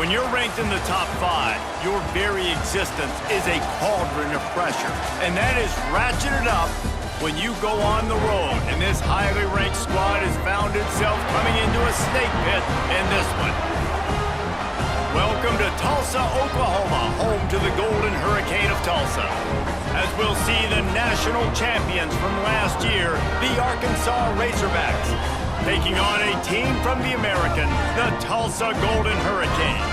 When you're ranked in the top 5, your very existence is a cauldron of pressure. And that is ratcheted up when you go on the road. And this highly ranked squad has found itself coming into a snake pit in this one. Welcome to Tulsa, Oklahoma, home to the Golden Hurricane of Tulsa. As we'll see the national champions from last year, the Arkansas Razorbacks, taking on a team from the American, the Tulsa Golden Hurricane.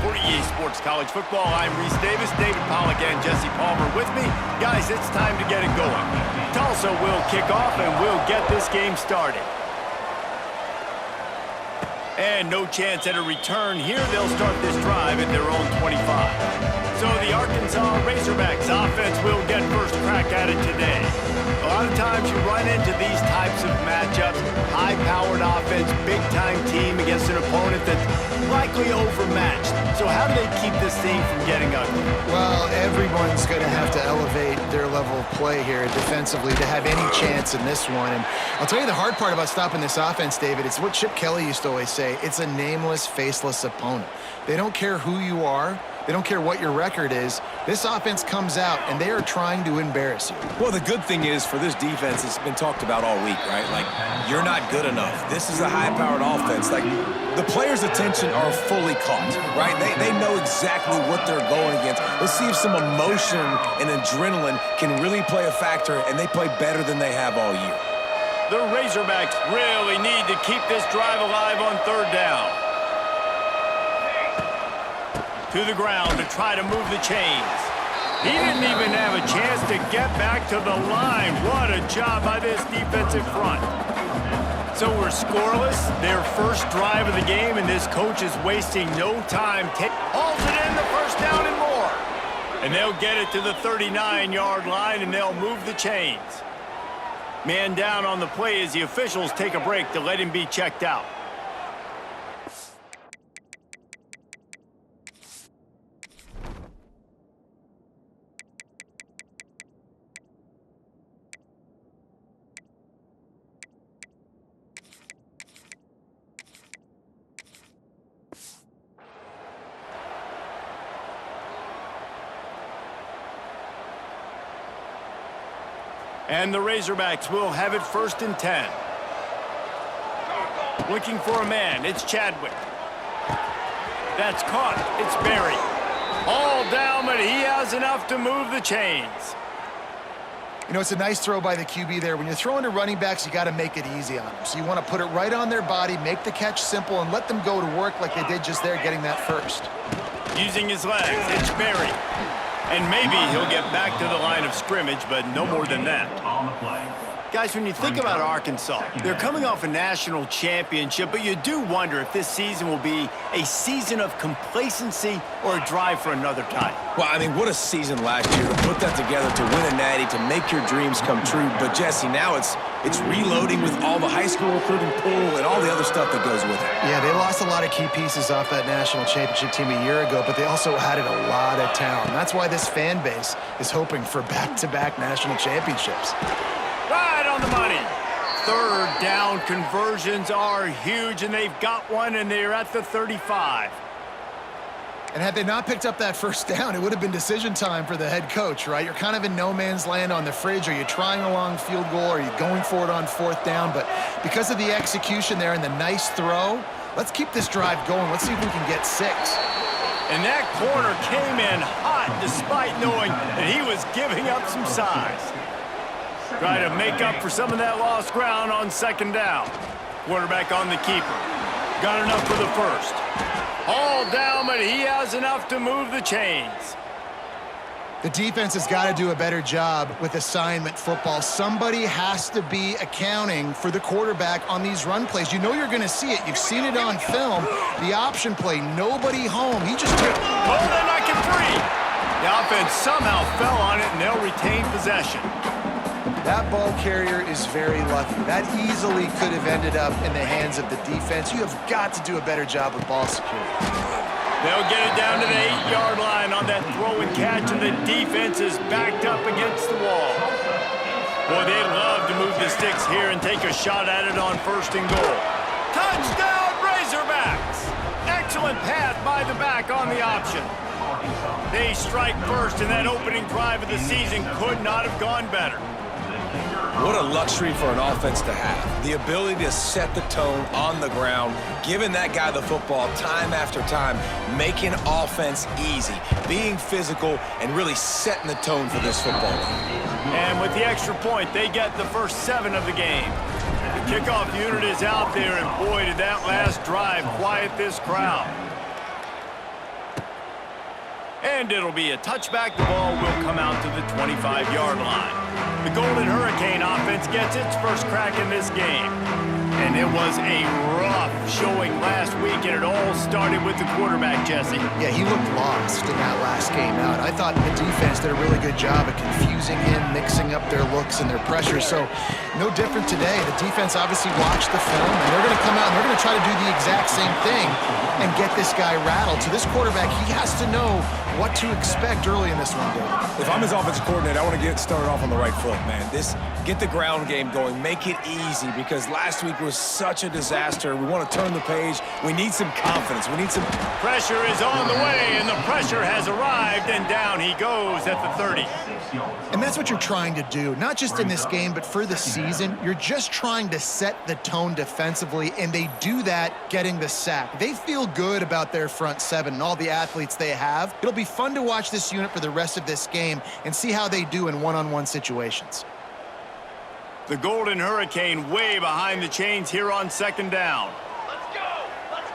For EA Sports College Football, I'm Reese Davis, David Pollack, and Jesse Palmer with me. Guys, it's time to get it going. Tulsa will kick off, and we'll get this game started. And no chance at a return here. They'll start this drive at their own 25. So the Arkansas Razorbacks offense will get first crack at it today. A lot of times you run into these types of matchups, high-powered offense, big-time team against an opponent that's likely overmatched. So how do they keep this thing from getting ugly? Well, everyone's going to have to elevate their level of play here defensively to have any chance in this one. And I'll tell you the hard part about stopping this offense, David, it's what Chip Kelly used to always say. It's a nameless, faceless opponent. They don't care who you are. They don't care what your record is. This offense comes out, and they are trying to embarrass you. Well, the good thing is for this defense, it's been talked about all week, right? Like, you're not good enough. This is a high-powered offense. Like, the players' attention are fully caught, right? They know exactly what they're going against. Let's see if some emotion and adrenaline can really play a factor, and they play better than they have all year. The Razorbacks really need to keep this drive alive on third down. To the ground to try to move the chains. He didn't even have a chance to get back to the line. What a job by this defensive front. So we're scoreless, their first drive of the game, and this coach is wasting no time. Hauls it in the first down and more. And they'll get it to the 39-yard line, and they'll move the chains. Man down on the play as the officials take a break to let him be checked out. And the Razorbacks will have it 1st and 10. Looking for a man, it's Chadwick. That's caught, it's Berry. All down, but he has enough to move the chains. You know, it's a nice throw by the QB there. When you're throwing to running backs, you got to make it easy on them. So you want to put it right on their body, make the catch simple, and let them go to work like they did just there, getting that first. Using his legs, it's Berry. And maybe he'll get back to the line of scrimmage, but no more than that. Guys, when you think about Arkansas, they're coming off a national championship, but you do wonder if this season will be a season of complacency or a drive for another title. Well, I mean, what a season last year to put that together, to win a natty, to make your dreams come true. But, Jesse, now it's reloading with all the high school recruiting pool and all the other stuff that goes with it. Yeah, they lost a lot of key pieces off that national championship team a year ago, but they also added a lot of talent. That's why this fan base is hoping for back-to-back national championships. Right on the money. Third down conversions are huge, and they've got one, and they're at the 35. And had they not picked up that first down, it would have been decision time for the head coach, right? You're kind of in no man's land on the fridge. Are you trying a long field goal? Are you going for it on 4th down? But because of the execution there and the nice throw, let's keep this drive going. Let's see if we can get 6. And that corner came in hot despite knowing that he was giving up some size. Try to make up for some of that lost ground on 2nd down. Quarterback on the keeper. Got enough for the first. All down, but he has enough to move the chains. The defense has got to do a better job with assignment football. Somebody has to be accounting for the quarterback on these run plays. You know you're going to see it. You've seen it on film. The option play, nobody home. He just took... Oh, they're not get free. The offense somehow fell on it, and they'll retain possession. That ball carrier is very lucky. That easily could have ended up in the hands of the defense. You have got to do a better job with ball security. They'll get it down to the 8-yard line on that throw and catch, and the defense is backed up against the wall. Boy, they'd love to move the sticks here and take a shot at it on 1st and goal. Touchdown, Razorbacks! Excellent path by the back on the option. They strike first, and that opening drive of the season could not have gone better. What a luxury for an offense to have. The ability to set the tone on the ground, giving that guy the football time after time, making offense easy, being physical, and really setting the tone for this football game. And with the extra point, they get the first 7 of the game. The kickoff unit is out there, and boy, did that last drive quiet this crowd. And it'll be a touchback. The ball will come out to the 25-yard line. The Golden Hurricane offense gets its first crack in this game. And it was a rough showing last week, and it all started with the quarterback, Jesse. Yeah, he looked lost in that last game out. I thought the defense did a really good job of confusing him, mixing up their looks and their pressure. So no different today. The defense obviously watched the film, and they're going to come out and they're going to try to do the exact same thing and get this guy rattled. So this quarterback, he has to know what to expect early in this one, David. If I'm his offensive coordinator, I want to get started off on the right foot, man. Get the ground game going. Make it easy, because last week was such a disaster. We want to turn the page. We need some confidence. We need some... Pressure is on the way, and the pressure has arrived, and down he goes at the 30. And that's what you're trying to do, not just in this game, but for the season. You're just trying to set the tone defensively, and they do that getting the sack. They feel good about their front 7 and all the athletes they have. It'll be fun to watch this unit for the rest of this game and see how they do in one-on-one situations. The Golden Hurricane way behind the chains here on 2nd down. Let's go! Let's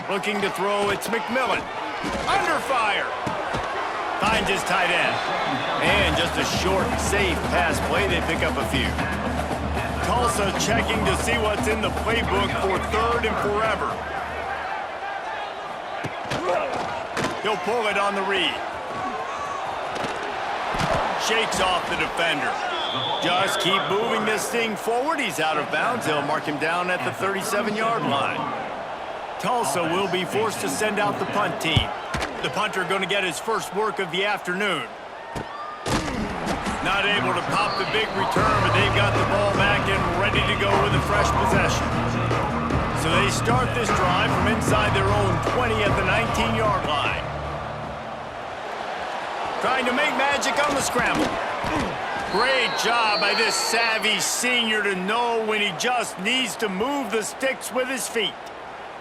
go! Looking to throw, it's McMillan. Under fire. Finds his tight end. And just a short, safe pass play. They pick up a few. Tulsa checking to see what's in the playbook for 3rd and forever. He'll pull it on the read. Shakes off the defender. Just keep moving this thing forward. He's out of bounds. They'll mark him down at the 37-yard line. Tulsa will be forced to send out the punt team. The punter going to get his first work of the afternoon. Not able to pop the big return, but they've got the ball back and ready to go with a fresh possession. So they start this drive from inside their own 20 at the 19-yard line. Trying to make magic on the scramble. Great job by this savvy senior to know when he just needs to move the sticks with his feet.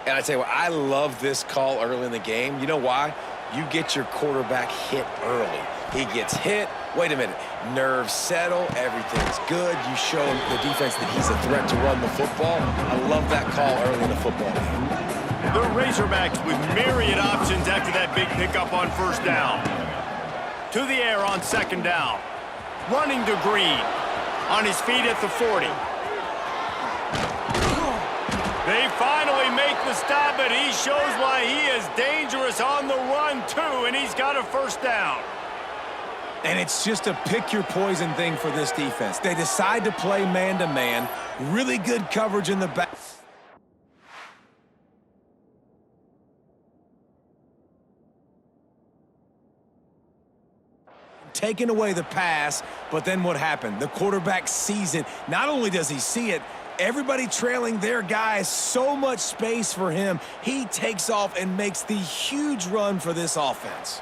And I tell you what, I love this call early in the game. You know why? You get your quarterback hit early. He gets hit. Wait a minute. Nerves settle. Everything's good. You show the defense that he's a threat to run the football. I love that call early in the football game. The Razorbacks with myriad options after that big pickup on 1st down. To the air on 2nd down. Running to Green. On his feet at the 40. They finally make the stop, but he shows why he is dangerous on the run, too, and he's got a 1st down. And it's just a pick-your-poison thing for this defense. They decide to play man-to-man. Really good coverage in the back. Taking away the pass, but then what happened? The quarterback sees it. Not only does he see it, everybody trailing their guy, so much space for him. He takes off and makes the huge run for this offense.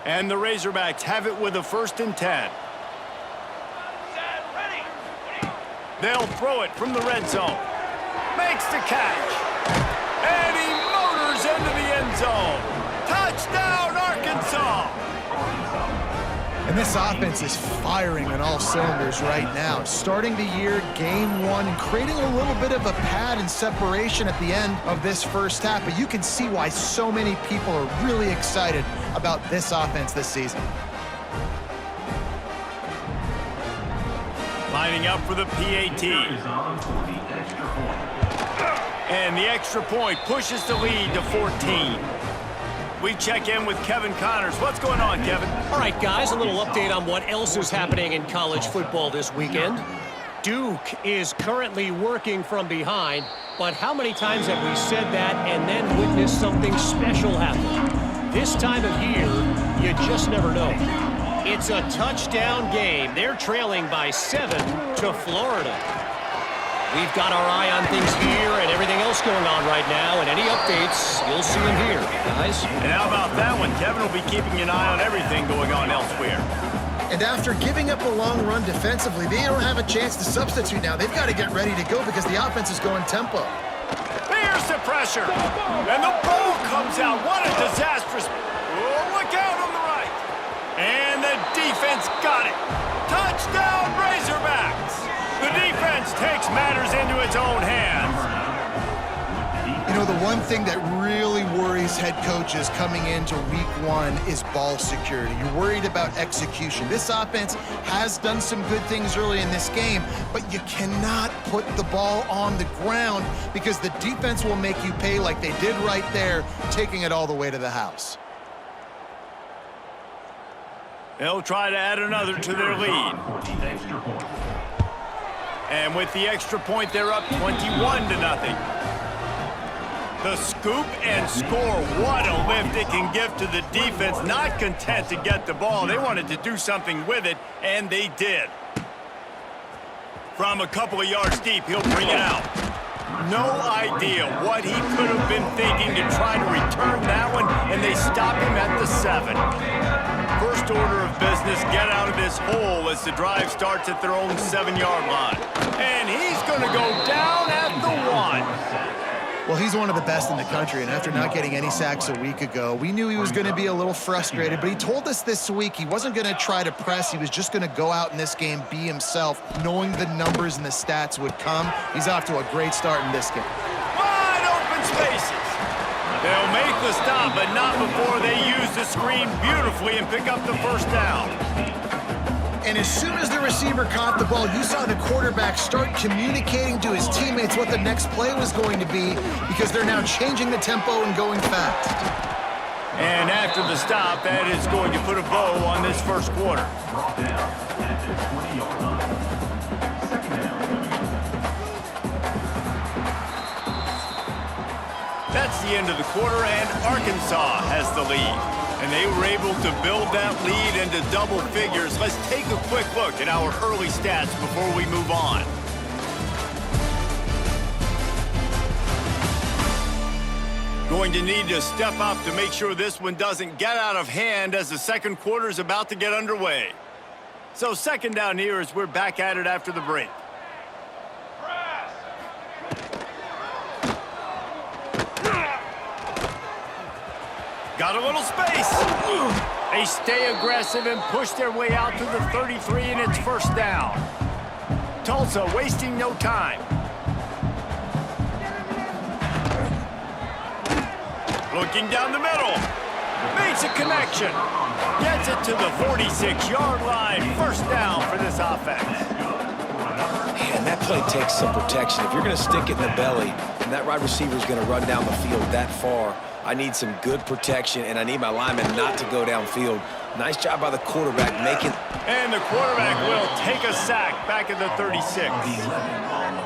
And the Razorbacks have it with a 1st and 10. They'll throw it from the red zone. Makes the catch. And he motors into the end zone. Touchdown, Arkansas! And this offense is firing on all cylinders right now. Starting the year, game 1, and creating a little bit of a pad and separation at the end of this first half. But you can see why so many people are really excited about this offense this season. Lining up for the PAT. And the extra point pushes the lead to 14. We check in with Kevin Connors. What's going on, Kevin? All right, guys, a little update on what else is happening in college football this weekend. Duke is currently working from behind. But how many times have we said that and then witnessed something special happen? This time of year, you just never know. It's a touchdown game. They're trailing by 7 to Florida. We've got our eye on things here and everything else going on right now, and any updates, you'll see them here, guys. And how about that one? Kevin will be keeping an eye on everything going on elsewhere. And after giving up a long run defensively, they don't have a chance to substitute now. They've got to get ready to go because the offense is going tempo. There's the pressure. And the ball comes out. What a disastrous. Oh, look out on the right. And the defense got it. Touchdown, Razorbacks. The defense takes matters into its own hands. You know, the one thing that really worries head coaches coming into week one is ball security. You're worried about execution. This offense has done some good things early in this game, but you cannot put the ball on the ground because the defense will make you pay like they did right there, taking it all the way to the house. They'll try to add another to their lead. And with the extra point, they're up 21-0. The scoop and score. What a lift it can give to the defense. Not content to get the ball. They wanted to do something with it, and they did. From a couple of yards deep, he'll bring it out. No idea what he could have been thinking to try to return that one, and they stop him at the 7. First order of business, get out of this hole as the drive starts at their own 7-yard line. And he's going to go down at the 1. Well, he's one of the best in the country, and after not getting any sacks a week ago, we knew he was going to be a little frustrated, but he told us this week he wasn't going to try to press. He was just going to go out in this game, be himself, knowing the numbers and the stats would come. He's off to a great start in this game. Wide open spaces. They'll make the stop, but not before they use the screen beautifully and pick up the first down. And as soon as the receiver caught the ball, you saw the quarterback start communicating to his teammates what the next play was going to be because they're now changing the tempo and going fast. And after the stop, that is going to put a bow on this first quarter. That's the end of the quarter, and Arkansas has the lead. And they were able to build that lead into double figures. Let's take a quick look at our early stats before we move on. Going to need to step up to make sure this one doesn't get out of hand as the second quarter is about to get underway. So second down here as we're back at it after the break. Got a little space. They stay aggressive and push their way out to the 33, and it's first down. Tulsa wasting no time. Looking down the middle. Makes a connection. Gets it to the 46-yard line. First down for this offense. Man, that play takes some protection. If you're going to stick it in the belly and that wide receiver is going to run down the field that far, I need some good protection, and I need my lineman not to go downfield. Nice job by the quarterback making... And the quarterback will take a sack back at the 36.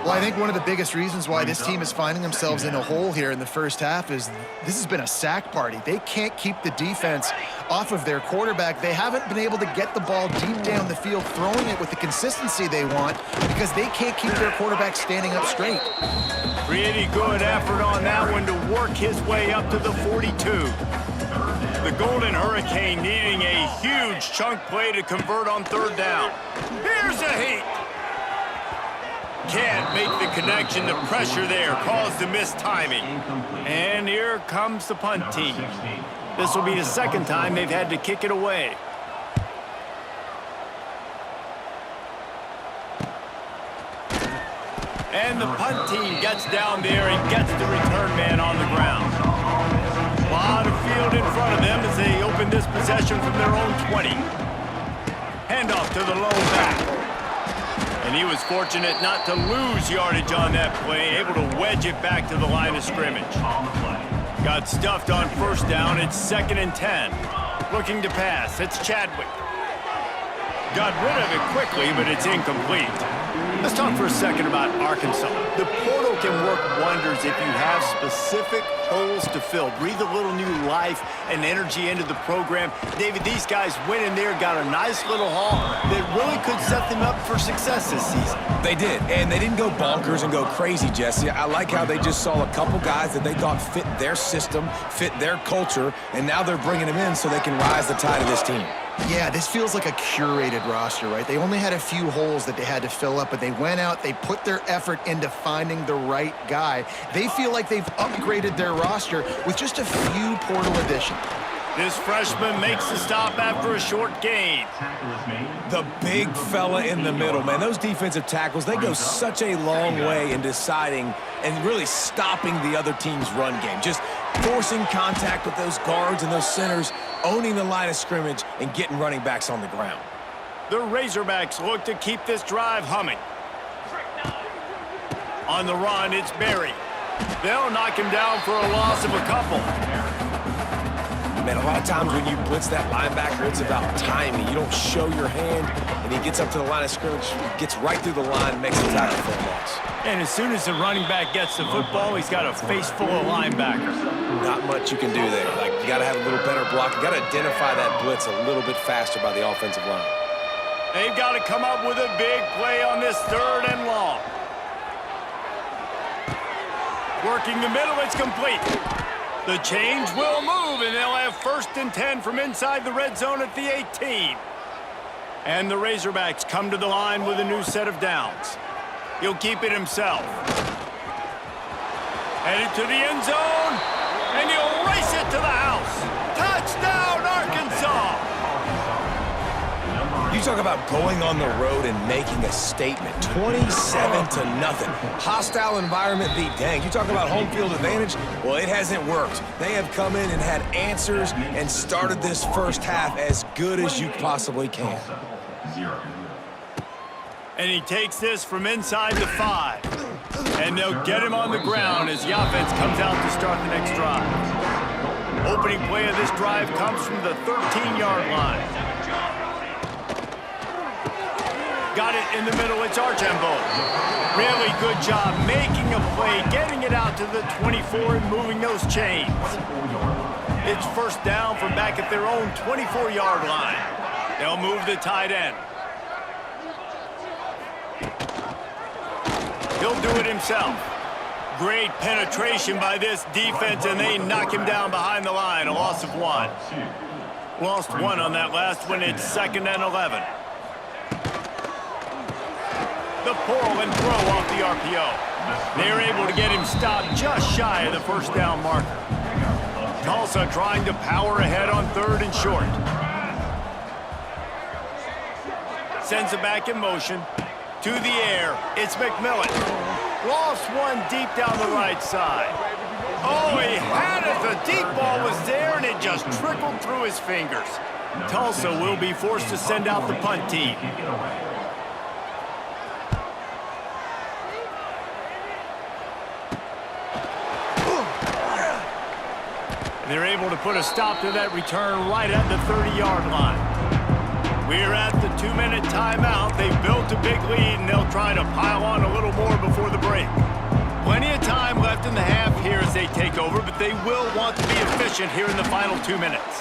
Well, I think one of the biggest reasons why this team is finding themselves in a hole here in the first half is this has been a sack party. They can't keep the defense off of their quarterback. They haven't been able to get the ball deep down the field, throwing it with the consistency they want because they can't keep their quarterback standing up straight. Pretty good effort on that one to work his way up to the 42. The Golden Hurricane needing a huge chunk play to convert on third down. Here's a heat. Can't make the connection. The pressure there caused the missed timing. And here comes the punt team. This will be the second time they've had to kick it away. And the punt team gets down there and gets the return man on the ground. A lot of field in front of them as they open this possession from their own 20. Handoff to the low back. And he was fortunate not to lose yardage on that play, able to wedge it back to the line of scrimmage. Got stuffed on first down. It's 2nd and 10. Looking to pass. It's Chadwick. Got rid of it quickly, but it's incomplete. Let's talk for a second about Arkansas. The portal can work wonders if you have specific holes to fill. Breathe a little new life and energy into the program. David, these guys went in there, got a nice little haul that really could set them up for success this season. They did, and they didn't go bonkers and go crazy, Jesse. I like how they just saw a couple guys that they thought fit their system, fit their culture, and now they're bringing them in so they can rise the tide of this team. Yeah, this feels like a curated roster, right? They only had a few holes that they had to fill up, but they went out, they put their effort into finding the right guy. They feel like they've upgraded their roster with just a few portal additions. This freshman makes the stop after a short gain. The big fella in the middle, man. Those defensive tackles, they go such a long way in deciding and really stopping the other team's run game. Just forcing contact with those guards and those centers, owning the line of scrimmage, and getting running backs on the ground. The Razorbacks look to keep this drive humming. On the run, it's Berry. They'll knock him down for a loss of a couple. Man, a lot of times when you blitz that linebacker, it's about timing. You don't show your hand, and he gets up to the line of scrimmage, gets right through the line, makes a tackle for a loss. And as soon as the running back gets the football, he's got a face full of linebackers. Not much you can do there. Like, you got to have a little better block. You got to identify that blitz a little bit faster by the offensive line. They've got to come up with a big play on this 3rd and long. Working the middle, it's complete. The change will move, and they'll have 1st and 10 from inside the red zone at the 18. And the Razorbacks come to the line with a new set of downs. He'll keep it himself. Headed to the end zone, and he'll race it to the house. Touchdown, Arkansas! You talk about going on the road and making a statement. 27-0. Hostile environment beat. Dang, you talk about home field advantage? Well, it hasn't worked. They have come in and had answers and started this first half as good as you possibly can. And he takes this from inside the 5. And they'll get him on the ground as the offense comes out to start the next drive. Opening play of this drive comes from the 13-yard line. Got it in the middle, it's Archambault. Really good job making a play, getting it out to the 24 and moving those chains. It's 1st down from back at their own 24-yard line. They'll move the tight end. He'll do it himself. Great penetration by this defense, and they knock him down behind the line, a loss of 1. Lost 1 on that last one, it's 2nd and 11. The pull and throw off the RPO. They're able to get him stopped just shy of the 1st down marker. Tulsa trying to power ahead on 3rd and short. Sends it back in motion. To the air, it's McMillan. Lost 1 deep down the right side. Oh, he had it. The deep ball was there, and it just trickled through his fingers. Tulsa will be forced to send out the punt team. They're able to put a stop to that return right at the 30-yard line. We're at the 2-minute timeout. They've built a big lead, and they'll try to pile on a little more before the break. Plenty of time left in the half here as they take over, but they will want to be efficient here in the final 2 minutes.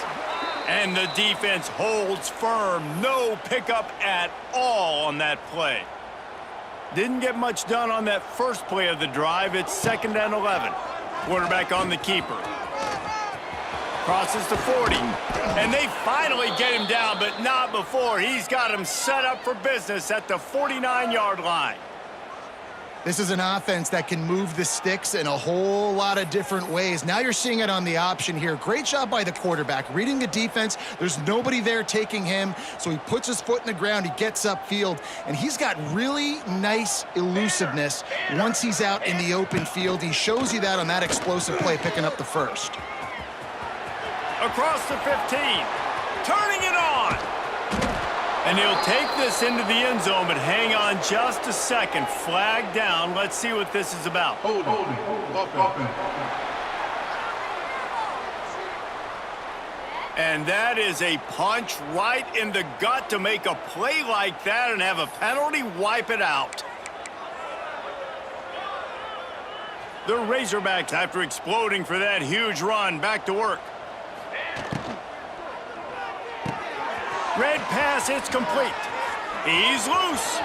And the defense holds firm. No pickup at all on that play. Didn't get much done on that first play of the drive. It's 2nd and 11. Quarterback on the keeper. Crosses the 40, and they finally get him down, but not before. He's got him set up for business at the 49-yard line. This is an offense that can move the sticks in a whole lot of different ways. Now you're seeing it on the option here. Great job by the quarterback. Reading the defense, there's nobody there taking him, so he puts his foot in the ground, he gets upfield, and he's got really nice elusiveness once he's out in the open field. He shows you that on that explosive play, picking up the 1st. Across the 15, turning it on. And he'll take this into the end zone, but hang on just a second. Flag down. Let's see what this is about. Hold it. And that is a punch right in the gut to make a play like that and have a penalty wipe it out. The Razorbacks, after exploding for that huge run, back to work. Red pass, it's complete. He's loose.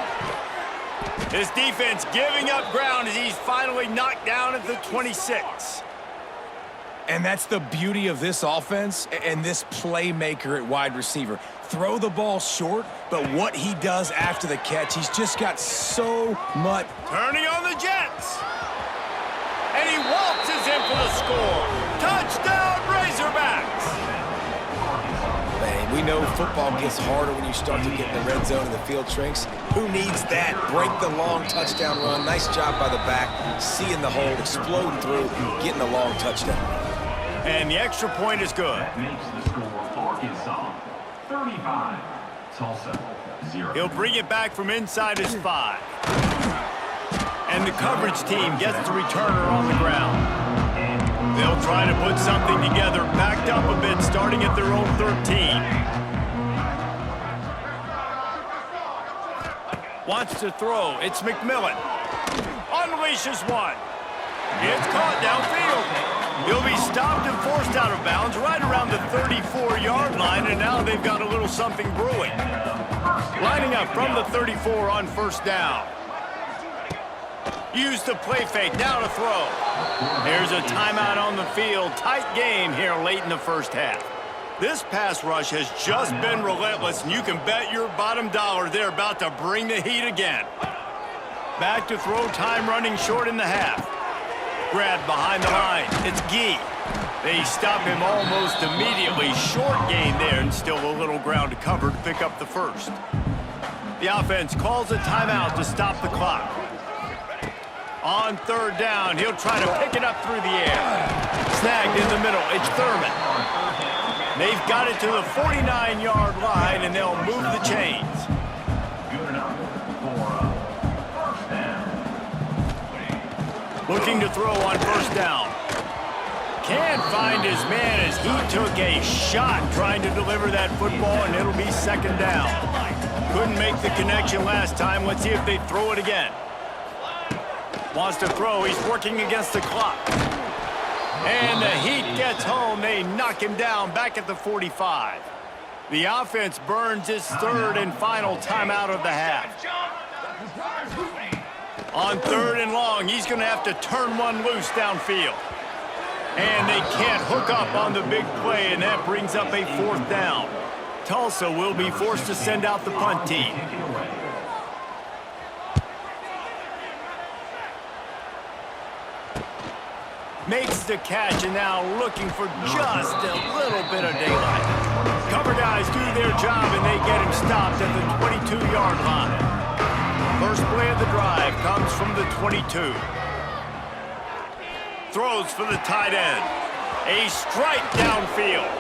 His defense giving up ground as he's finally knocked down at the 26. And that's the beauty of this offense and this playmaker at wide receiver. Throw the ball short, but what he does after the catch, he's just got so much. Turning on the Jets. And he waltzes in for the score. Touchdown, Razorbacks. Man, we know football gets harder when you start to get in the red zone and the field shrinks. Who needs that? Break the long touchdown run. Nice job by the back. Seeing the hole, exploding through, getting the long touchdown. And the extra point is good. That makes the score Arkansas 35, Tulsa 0. He'll bring it back from inside his 5. And the coverage team gets the returner on the ground. They'll try to put something together, backed up a bit, starting at their own 13. Wants to throw. It's McMillan. Unleashes one. It's caught downfield. He'll be stopped and forced out of bounds right around the 34-yard line, and now they've got a little something brewing. Lining up from the 34 on first down. Use the play fake, now to throw. There's a timeout on the field. Tight game here late in the first half. This pass rush has just been relentless, and you can bet your bottom dollar they're about to bring the heat again. Back to throw, time running short in the half. Grab behind the line. It's Gee. They stop him almost immediately. Short gain there, and still a little ground to cover to pick up the first. The offense calls a timeout to stop the clock. On third down, he'll try to pick it up through the air. Snagged in the middle. It's Thurman. They've got it to the 49-yard line, and they'll move the chains. Good enough for first down. Looking to throw on first down. Can't find his man as he took a shot trying to deliver that football, and it'll be second down. Couldn't make the connection last time. Let's see if they throw it again. Wants to throw. He's working against the clock. And the heat gets home. They knock him down back at the 45. The offense burns its third and final timeout of the half. On third and long, he's going to have to turn one loose downfield. And they can't hook up on the big play, and that brings up a fourth down. Tulsa will be forced to send out the punt team. Makes the catch, and now looking for just a little bit of daylight. Cover guys do their job, and they get him stopped at the 22-yard line. First play of the drive comes from the 22. Throws for the tight end. A strike downfield.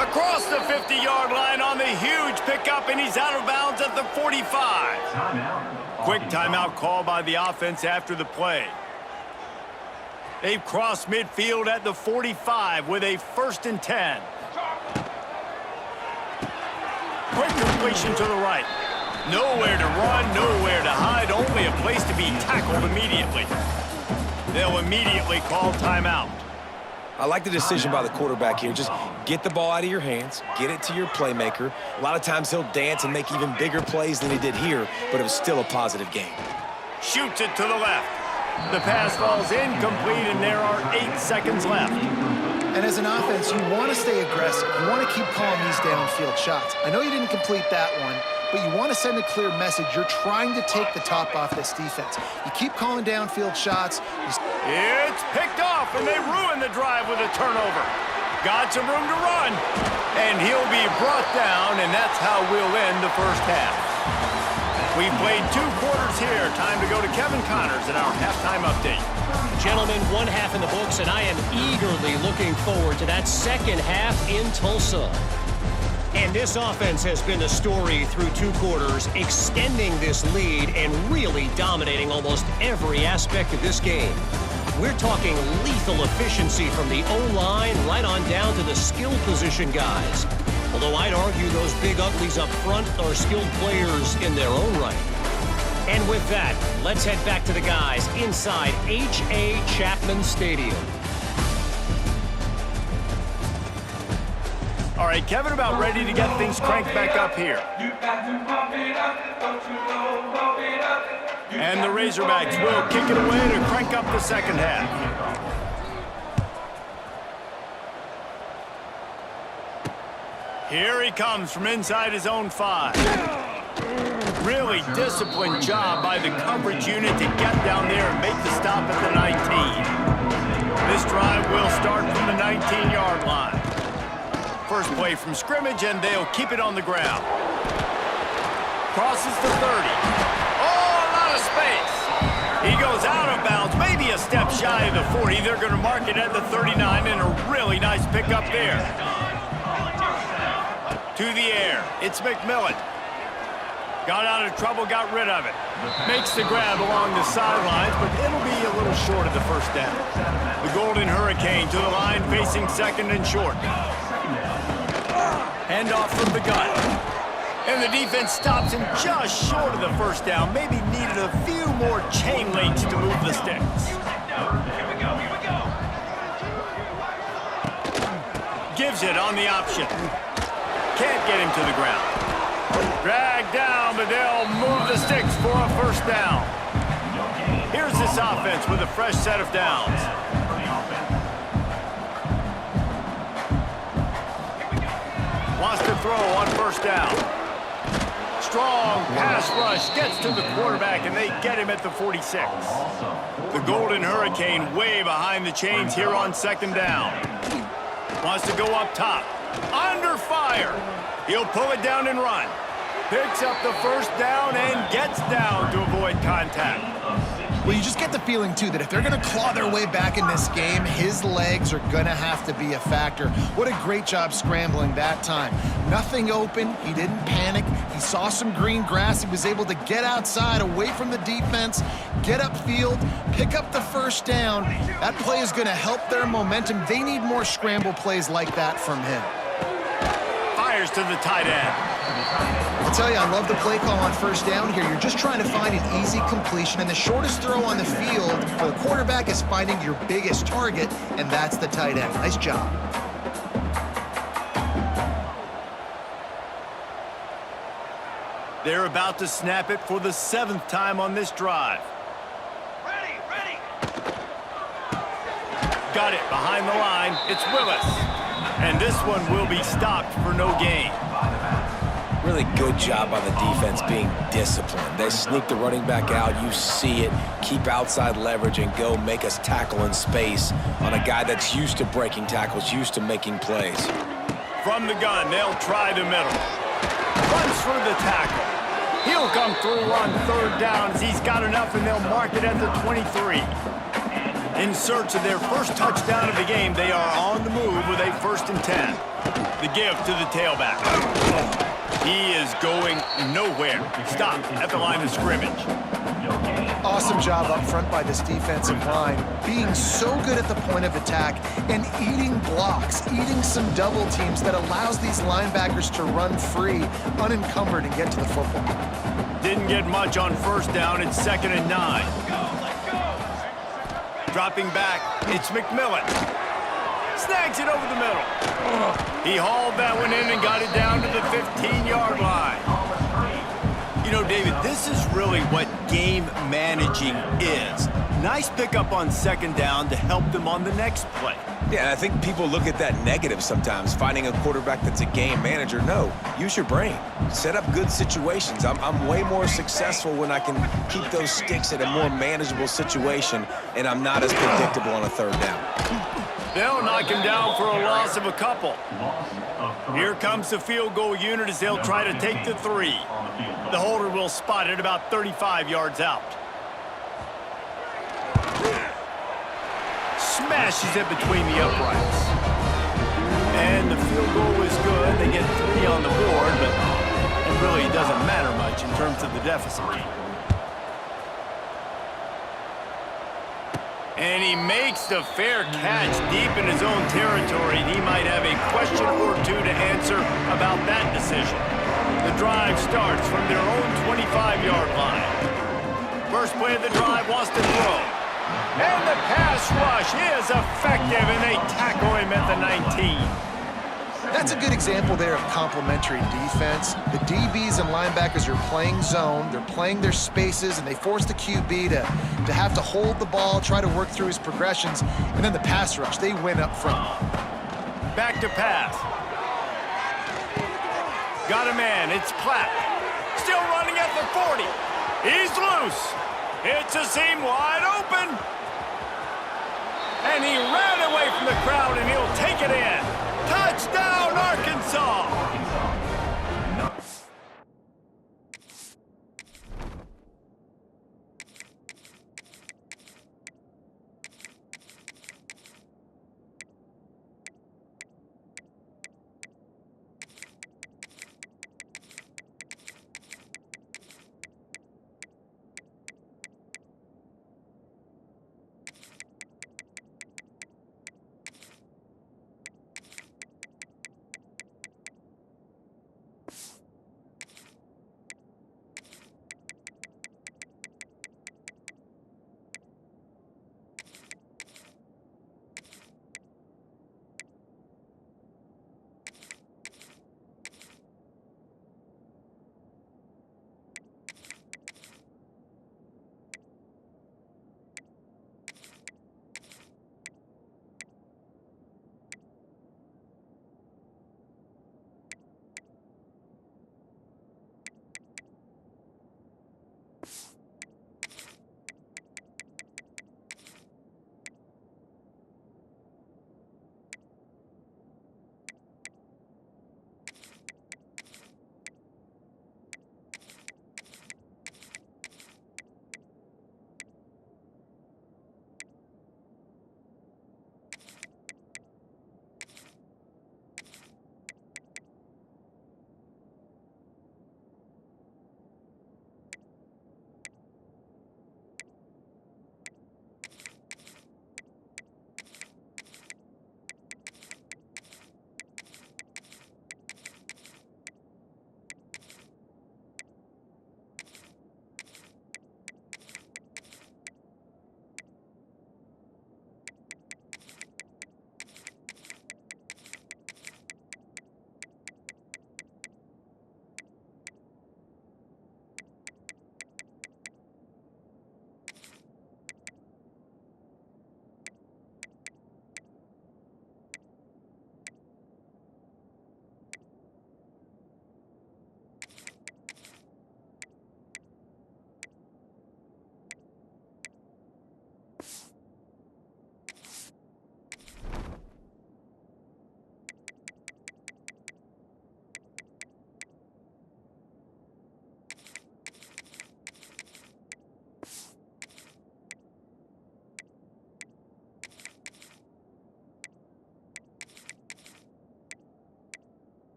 Across the 50-yard line on the huge pickup, and he's out of bounds at the 45. Quick timeout call by the offense after the play. They've crossed midfield at the 45 with a 1st and 10. Quick completion to the right. Nowhere to run, nowhere to hide, only a place to be tackled immediately. They'll immediately call timeout. I like the decision by the quarterback here. Just get the ball out of your hands, get it to your playmaker. A lot of times he'll dance and make even bigger plays than he did here, but it was still a positive game. Shoots it to the left. The pass falls incomplete, and there are 8 seconds left. And as an offense, you want to stay aggressive. You want to keep calling these downfield shots. I know you didn't complete that one, but you want to send a clear message. You're trying to take the top off this defense. You keep calling downfield shots. It's picked off, and they ruin the drive with a turnover. Got some room to run, and he'll be brought down, and that's how we'll end the first half. We've played 2 quarters here. Time to go to Kevin Connors in our halftime update. Gentlemen, 1 half in the books, and I am eagerly looking forward to that second half in Tulsa. And this offense has been the story through 2 quarters, extending this lead and really dominating almost every aspect of this game. We're talking lethal efficiency from the O-line right on down to the skill position guys. Although I'd argue those big uglies up front are skilled players in their own right. And with that, let's head back to the guys inside H.A. Chapman Stadium. All right, Kevin, about ready to get things cranked back up here. And the Razorbacks will kick it away to crank up the second half. Here he comes from inside his own 5. Really disciplined job by the coverage unit to get down there and make the stop at the 19. This drive will start from the 19-yard line. First play from scrimmage, and they'll keep it on the ground. Crosses the 30. Oh, a lot of space. He goes out of bounds, maybe a step shy of the 40. They're going to mark it at the 39, and a really nice pickup there. To the air, it's McMillan. Got out of trouble, got rid of it. Makes the grab along the sidelines, but it'll be a little short of the first down. The Golden Hurricane to the line, facing second and short. Hand off from the gun. And the defense stops him just short of the first down. Maybe needed a few more chain links to move the sticks. Here we go. Gives it on the option. Can't get him to the ground. Dragged down, but they'll move the sticks for a first down. Here's this offense with a fresh set of downs. Wants to throw on first down. Strong pass rush gets to the quarterback, and they get him at the 46. The Golden Hurricane way behind the chains here on second down. Wants to go up top. Under fire. He'll pull it down and run. Picks up the first down and gets down to avoid contact. Well, you just get the feeling, too, that if they're going to claw their way back in this game, his legs are going to have to be a factor. What a great job scrambling that time. Nothing open. He didn't panic. He saw some green grass. He was able to get outside, away from the defense, get upfield, pick up the first down. That play is going to help their momentum. They need more scramble plays like that from him. Fires to the tight end. I'll tell you, I love the play call on first down here. You're just trying to find an easy completion, and the shortest throw on the field for the quarterback is finding your biggest target, and that's the tight end. Nice job. They're about to snap it for the 7th time on this drive. Ready. Got it behind the line. It's Willis. And this one will be stopped for no gain. Really good job by the defense being disciplined. They sneak the running back out. You see it. Keep outside leverage and go make us tackle in space on a guy that's used to breaking tackles, used to making plays. From the gun, they'll try the middle. Runs through the tackle. He'll come through on third down as he's got enough, and they'll mark it at the 23. In search of their first touchdown of the game, they are on the move with a 1st and 10. The give to the tailback. He is going nowhere. Stopped at the line of scrimmage. Awesome job up front by this defensive line, being so good at the point of attack and eating blocks, eating some double teams that allows these linebackers to run free, unencumbered, and get to the football. Didn't get much on first down. It's 2nd and 9. Dropping back, it's McMillan. Snags it over the middle. He hauled that one in and got it down to the 15-yard line. You know, David, this is really what game managing is. Nice pickup on 2nd down to help them on the next play. Yeah, and I think people look at that negative sometimes, finding a quarterback that's a game manager. No, use your brain. Set up good situations. I'm way more successful when I can keep those sticks at a more manageable situation, and I'm not as predictable on a 3rd down. They'll knock him down for a loss of a couple. Here comes the field goal unit as they'll try to take the 3. The holder will spot it about 35 yards out. Smashes it between the uprights. And the field goal is good. They get 3 on the board, but it really doesn't matter much in terms of the deficit. And he makes the fair catch deep in his own territory, and he might have a question or two to answer about that decision. The drive starts from their own 25-yard line. First play of the drive wants to throw. And the pass rush is effective, and they tackle him at the 19. That's a good example there of complementary defense. The DBs and linebackers are playing zone, they're playing their spaces, and they force the QB to have to hold the ball, try to work through his progressions, and then the pass rush, they win up front. Back to pass. Got a man, it's Clapp. Still running at the 40. He's loose. It's a seam wide open. And he ran away from the crowd, and he'll take it in. Touchdown, Arkansas!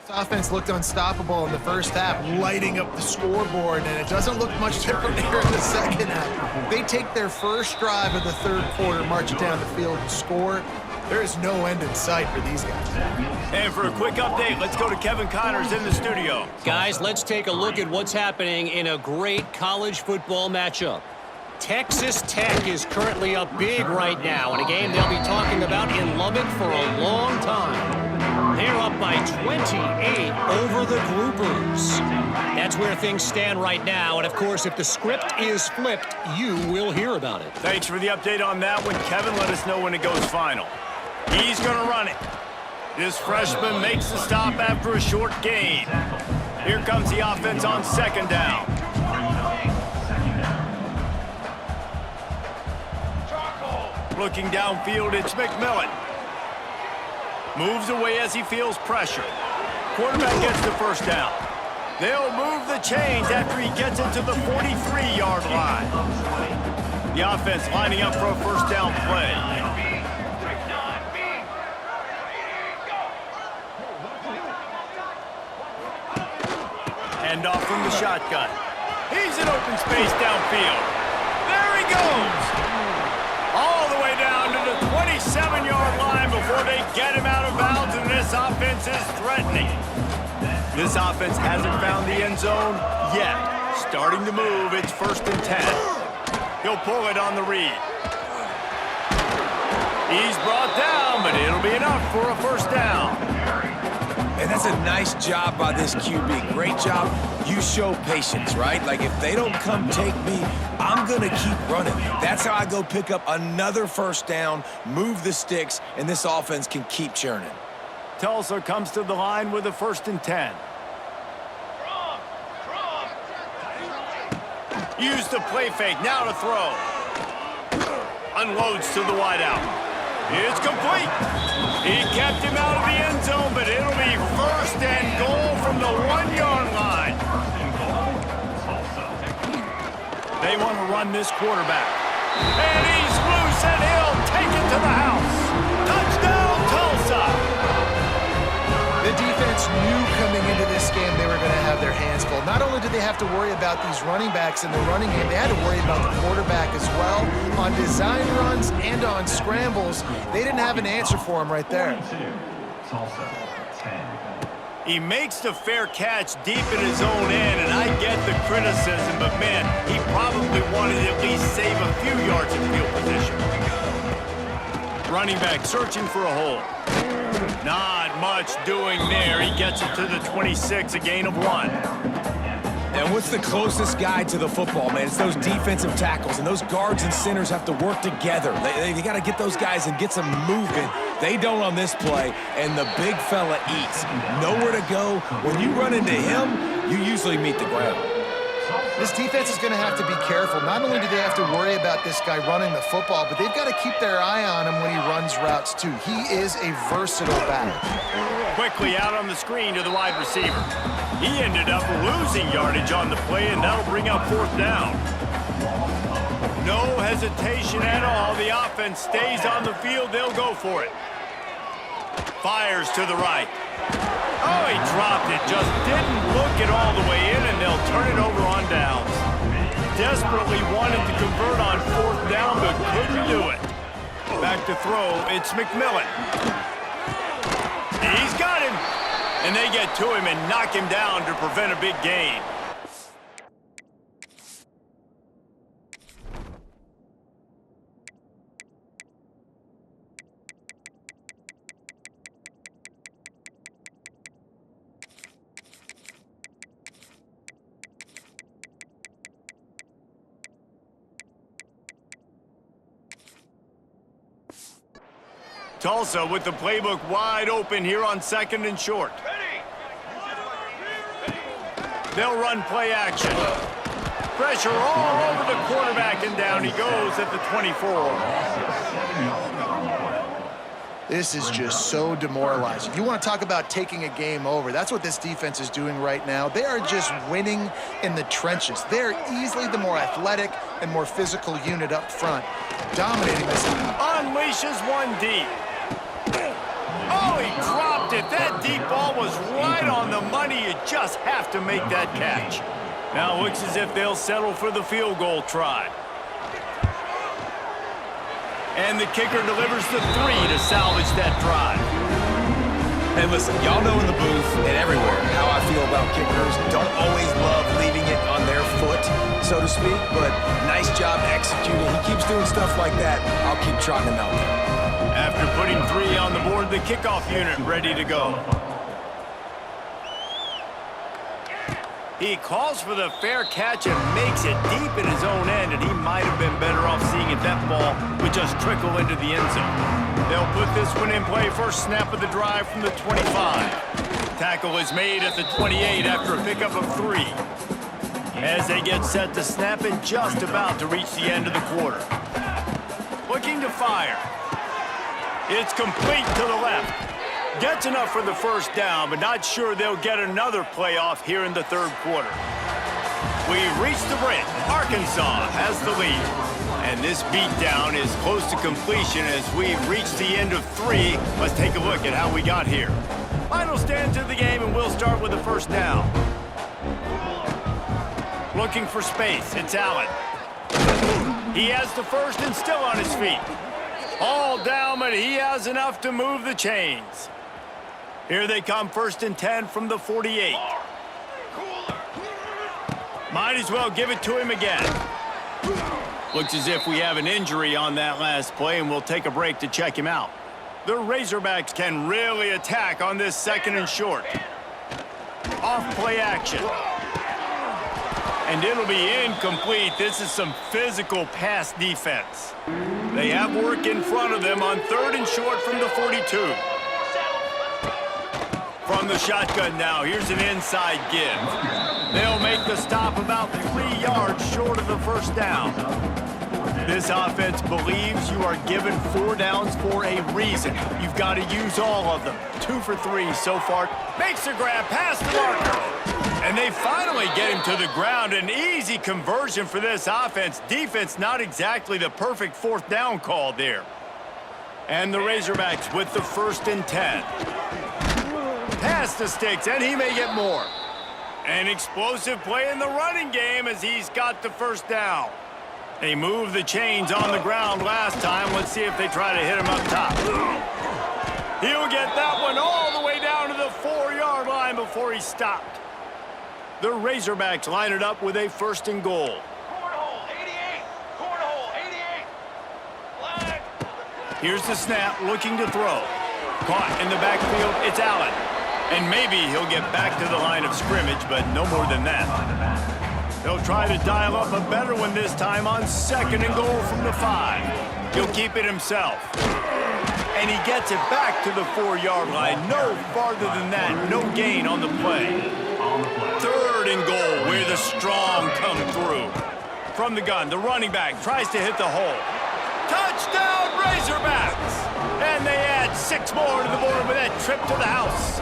This offense looked unstoppable in the first half, lighting up the scoreboard, and it doesn't look much different here in the second half. They take their first drive of the third quarter, march it down the field, and score. There is no end in sight for these guys. And for a quick update, let's go to Kevin Connors in the studio. Guys, let's take a look at what's happening in a great college football matchup. Texas Tech is currently up big right now in a game they'll be talking about in Lubbock for a long time. They're up by 28 over the Groupers. That's where things stand right now, and of course, if the script is flipped, you will hear about it. Thanks for the update on that one, Kevin. Let us know when it goes final. He's going to run it. This freshman makes the stop after a short gain. Here comes the offense on second down. Looking downfield, it's McMillan. Moves away as he feels pressure. Quarterback gets the first down. They'll move the chains after he gets into the 43-yard line. The offense lining up for a first down play. Hand off from the shotgun. He's in open space downfield. There he goes. All the way down to the 27-yard line before they get him out of bounds, and this offense is threatening. This offense hasn't found the end zone yet. Starting to move, it's 1st and 10. He'll pull it on the read. He's brought down, but it'll be enough for a first down. And that's a nice job by this QB. Great job. You show patience, right? Like, if they don't come take me, I'm going to keep running. That's how I go pick up another first down, move the sticks, and this offense can keep churning. Tulsa comes to the line with a 1st and 10. Use the play fake, now to throw. Unloads to the wideout. It's complete. He kept him out of the end zone, but it'll be 1st and goal from the 1-yard line. They want to run this quarterback. And he's loose, and he'll take it to the house. Touchdown, Tulsa. The defense knew coming into this game they were going to have their hands full. Not only did they have to worry about these running backs in the running game, they had to worry about the quarterback as well. On design runs and on scrambles, they didn't have an answer for him right there. He makes the fair catch deep in his own end, and I get the criticism, but man, he probably wanted to at least save a few yards in field position. Running back searching for a hole. Not much doing there. He gets it to the 26, a gain of 1. And what's the closest guy to the football, man? It's those defensive tackles, and those guards and centers have to work together. They got to get those guys and get some movement. They don't on this play, and the big fella eats. Nowhere to go. When you run into him, you usually meet the ground. This defense is going to have to be careful. Not only do they have to worry about this guy running the football, but they've got to keep their eye on him when he runs routes, too. He is a versatile back. Quickly out on the screen to the wide receiver. He ended up losing yardage on the play, and that'll bring up 4th down. No hesitation at all. The offense stays on the field. They'll go for it. Fires to the right. Oh, he dropped it. Just didn't look it all the way in, and they'll turn it over on downs. Desperately wanted to convert on 4th down, but couldn't do it. Back to throw. It's McMillan. He's got him. And they get to him and knock him down to prevent a big gain. Tulsa with the playbook wide open here on 2nd and short. They'll run play action. Pressure all over the quarterback, and down he goes at the 24. This is just so demoralizing. You want to talk about taking a game over. That's what this defense is doing right now. They are just winning in the trenches. They're easily the more athletic and more physical unit up front, dominating this. Unleashes one deep. Oh, he dropped it. That deep ball was right on the money. You just have to make that catch. Now it looks as if they'll settle for the field goal try. And the kicker delivers the 3 to salvage that drive. Hey, listen, y'all know in the booth and everywhere how I feel about kickers. Don't always love leaving it on their foot, so to speak, but nice job executing. He keeps doing stuff like that. I'll keep trotting him out there. After putting 3 on the board, the kickoff unit ready to go. He calls for the fair catch and makes it deep in his own end, and he might have been better off seeing if that ball would just trickle into the end zone. They'll put this one in play. First snap of the drive from the 25. Tackle is made at the 28 after a pickup of 3. As they get set to snap it, just about to reach the end of the quarter. Looking to fire. It's complete to the left. Gets enough for the first down, but not sure they'll get another playoff here in the third quarter. We've reached the break. Arkansas has the lead. And this beatdown is close to completion as we've reached the end of 3. Let's take a look at how we got here. Final stands of the game, and we'll start with the first down. Looking for space. It's Allen. He has the first and still on his feet. All down, but he has enough to move the chains. Here they come, 1st and 10 from the 48. Might as well give it to him again. Looks as if we have an injury on that last play, and we'll take a break to check him out. The Razorbacks can really attack on this 2nd and short. Off play action. And it'll be incomplete. This is some physical pass defense. They have work in front of them on 3rd and short from the 42. From the shotgun now, here's an inside give. They'll make the stop about 3 yards short of the first down. This offense believes you are given 4 downs for a reason. You've got to use all of them. 2 for 3 so far. Makes the grab past the marker. And they finally get him to the ground. An easy conversion for this offense. Defense not exactly the perfect 4th down call there. And the Razorbacks with the 1st and 10. Past the sticks, and he may get more. An explosive play in the running game as he's got the first down. They moved the chains on the ground last time. Let's see if they try to hit him up top. He'll get that one all the way down to the 4-yard line before he stopped. The Razorbacks line it up with a 1st and goal. Cornhole, 88. Cornhole, 88. Flag. Here's the snap, looking to throw. Caught in the backfield, it's Allen. And maybe he'll get back to the line of scrimmage, but no more than that. He'll try to dial up a better one this time on 2nd and goal from the 5. He'll keep it himself. And he gets it back to the 4-yard line. No farther than that. No gain on the play. 3rd and goal where the strong come through. From the gun, the running back tries to hit the hole. Touchdown, Razorbacks! And they add 6 more to the board with that trip to the house.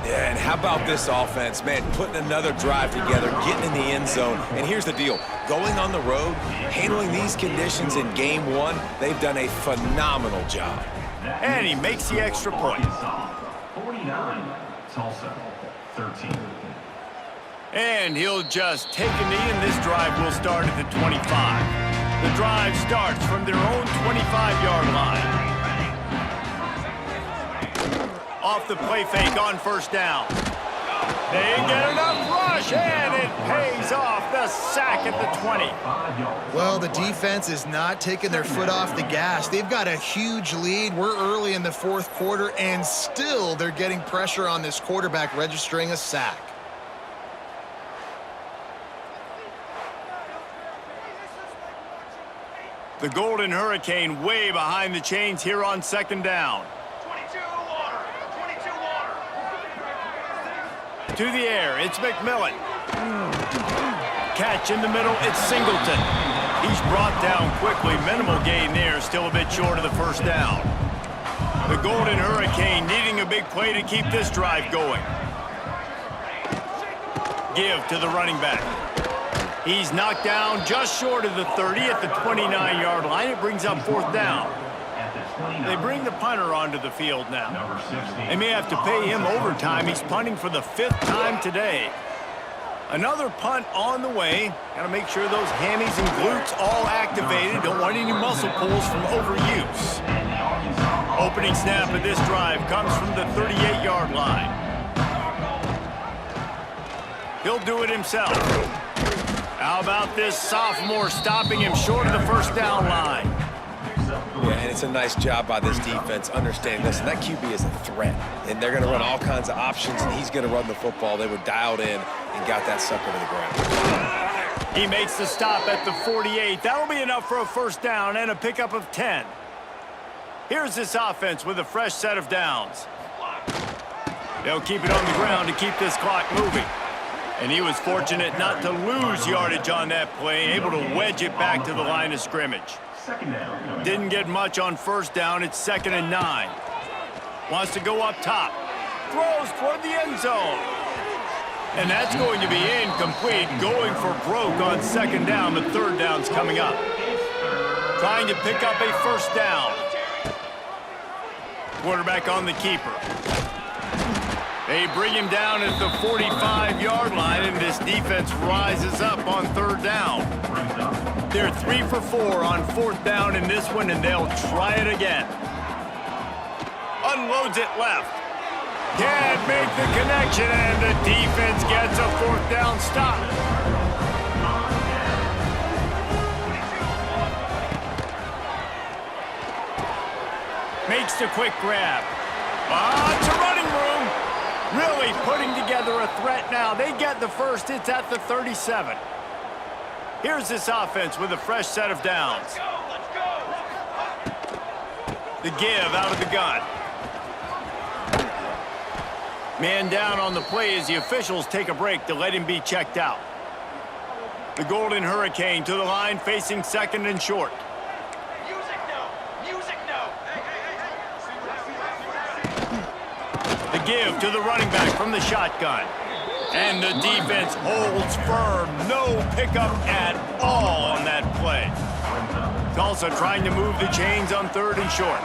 Yeah, and how about this offense, man, putting another drive together, getting in the end zone. And here's the deal. Going on the road, handling these conditions in game 1, they've done a phenomenal job. And he makes the extra point. 49, Tulsa, 13. And he'll just take a knee, and this drive will start at the 25. The drive starts from their own 25-yard line. Off the play fake on 1st down. They get enough rush, and it pays off. The sack at the 20. Well, the defense is not taking their foot off the gas. They've got a huge lead. We're early in the 4th quarter, and still they're getting pressure on this quarterback, registering a sack. The Golden Hurricane way behind the chains here on 2nd down. 22 water. 22 water. To the air, it's McMillan. Catch in the middle, it's Singleton. He's brought down quickly. Minimal gain there, still a bit short of the first down. The Golden Hurricane needing a big play to keep this drive going. Give to the running back. He's knocked down just short of the 30 at the 29-yard line. It brings up 4th down. They bring the punter onto the field now. They may have to pay him overtime. He's punting for the 5th time today. Another punt on the way. Got to make sure those hammies and glutes all activated. Don't want any muscle pulls from overuse. Opening snap of this drive comes from the 38-yard line. He'll do it himself. How about this sophomore stopping him short of the first down line? Yeah, and it's a nice job by this defense understanding this. And that QB is a threat. And they're going to run all kinds of options, and he's going to run the football. They were dialed in and got that sucker to the ground. He makes the stop at the 48. That'll be enough for a first down and a pickup of 10. Here's this offense with a fresh set of downs. They'll keep it on the ground to keep this clock moving. And he was fortunate not to lose yardage on that play, able to wedge it back to the line of scrimmage. Didn't get much on first down. It's 2nd and 9. Wants to go up top. Throws toward the end zone. And that's going to be incomplete. Going for broke on 2nd down. The 3rd down's coming up. Trying to pick up a first down. Quarterback on the keeper. They bring him down at the 45-yard line, and this defense rises up on 3rd down. They're 3 for 4 on 4th down in this one, and they'll try it again. Unloads it left. Can't make the connection, and the defense gets a 4th down stop. Makes the quick grab. It's a running room. Really putting together a threat now. They get the first. It's at the 37. Here's this offense with a fresh set of downs. Let's go. The give out of the gun. Man down on the play as the officials take a break to let him be checked out. The Golden Hurricane to the line, facing 2nd and short. Music no. Music no. The give to the running back from the shotgun. And the defense holds firm. No pickup at all on that play. Tulsa trying to move the chains on 3rd and short.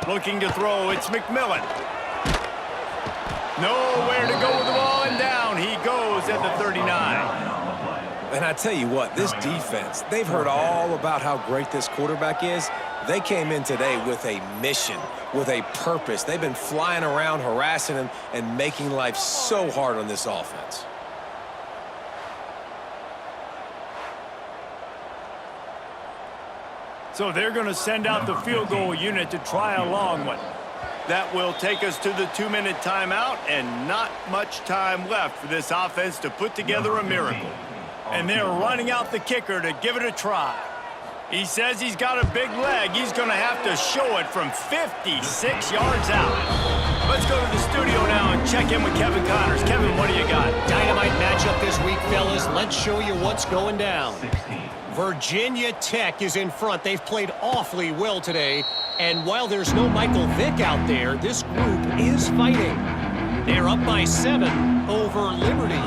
Looking to throw, it's McMillan. Nowhere to go with the ball, and down he goes at the 39. And I tell you what, this defense, they've heard all about how great this quarterback is. They came in today with a mission, with a purpose. They've been flying around, harassing him, and making life so hard on this offense. So they're going to send out the field goal unit to try a long one. That will take us to the 2-minute timeout, and not much time left for this offense to put together a miracle. And they're running out the kicker to give it a try. He says he's got a big leg. He's going to have to show it from 56 yards out. Let's go to the studio now and check in with Kevin Connors. Kevin, what do you got? Dynamite matchup this week, fellas. Let's show you what's going down. Virginia Tech is in front. They've played awfully well today. And while there's no Michael Vick out there, this group is fighting. They're up by 7 over Liberty.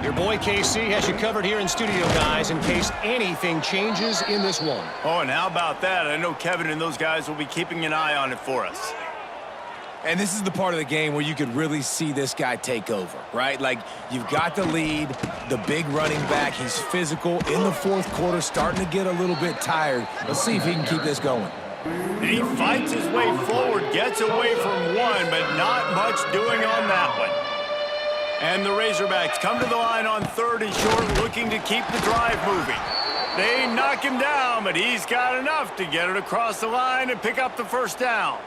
Your boy KC has you covered here in studio, guys, in case anything changes in this one. Oh, and how about that? I know Kevin and those guys will be keeping an eye on it for us. And this is the part of the game where you could really see this guy take over, right? Like, you've got the lead, the big running back. He's physical in the 4th quarter, starting to get a little bit tired. Let's see if he can keep this going. And he fights his way forward, gets away from one, but not much doing on that one. And the Razorbacks come to the line on 3rd and short, looking to keep the drive moving. They knock him down, but he's got enough to get it across the line and pick up the first down.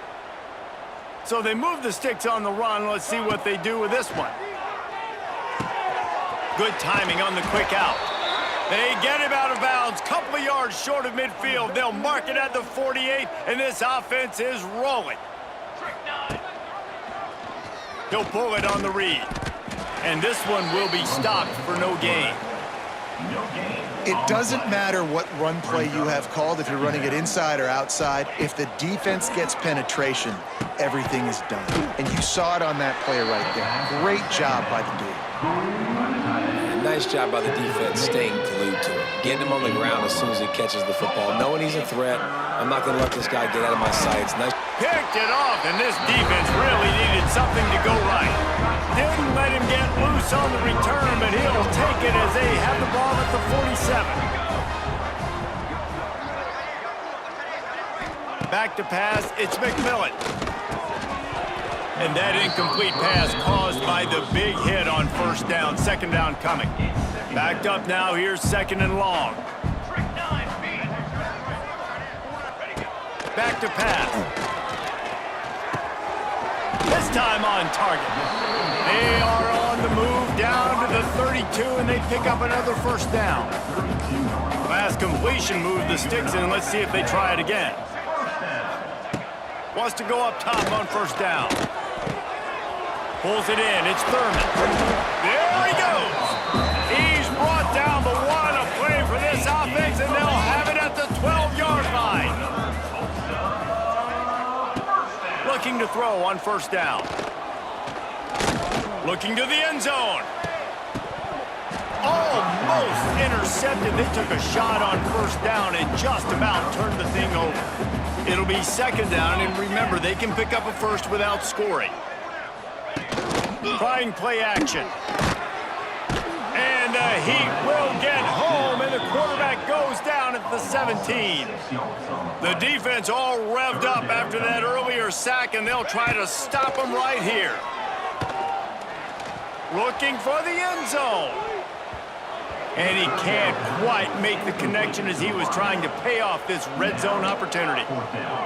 So they move the sticks on the run. Let's see what they do with this one. Good timing on the quick out. They get him out of bounds, couple of yards short of midfield. They'll mark it at the 48, and this offense is rolling. Trick 9. He'll pull it on the read. And this one will be stopped for no gain. It doesn't matter what run play you have called, if you're running it inside or outside. If the defense gets penetration, everything is done. And you saw it on that play right there. Great job by the dude. Nice job by the defense staying glued to him. Getting him on the ground as soon as he catches the football. Knowing he's a threat, I'm not going to let this guy get out of my sights. Nice. Picked it off, and this defense really needed something to go right. Didn't let him get loose on the return, but he'll take it as they have the ball at the 47. Back to pass, it's McMillan. And that incomplete pass caused by the big hit on first down, second down coming. Backed up now, here's second and long. Back to pass. This time on target. They are on the move down to the 32, and they pick up another first down. Last completion moved the sticks in. Let's see if they try it again. Wants to go up top on first down. Pulls it in. It's Thurman. There he goes. He's brought down, but what a play for this offense, and they'll have it at the 12-yard line. Looking to throw on first down. Looking to the end zone. Almost intercepted. They took a shot on first down and just about turned the thing over. It'll be second down, and remember, they can pick up a first without scoring. Trying play action. And he will get home, and the quarterback goes down at the 17. The defense all revved up after that earlier sack, and they'll try to stop him right here. Looking for the end zone. And he can't quite make the connection as he was trying to pay off this red zone opportunity.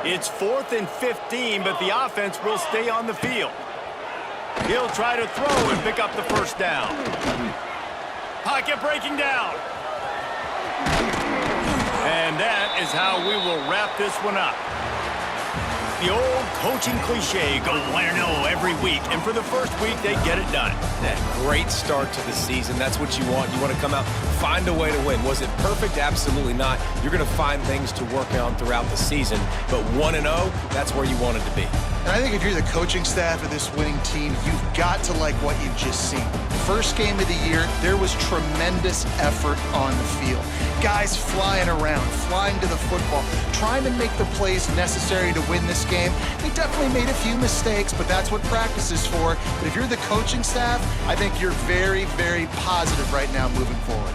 It's 4th and 15, but the offense will stay on the field. He'll try to throw and pick up the first down. Pocket breaking down. And that is how we will wrap this one up. The old coaching cliche, go win or no every week. And for the first week, they get it done. That great start to the season. That's what you want. You want to come out, find a way to win. Was it perfect? Absolutely not. You're going to find things to work on throughout the season. But 1-0, that's where you wanted to be. And I think if you're the coaching staff of this winning team, you've got to like what you've just seen. First game of the year, there was tremendous effort on the field. Guys flying around, flying to the football, trying to make the plays necessary to win this game. They definitely made a few mistakes, but that's what practice is for. But if you're the coaching staff, I think you're very, very positive right now moving forward.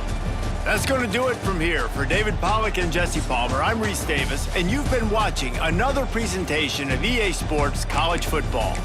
That's going to do it from here. For David Pollack and Jesse Palmer, I'm Reese Davis, and you've been watching another presentation of EA Sports College Football.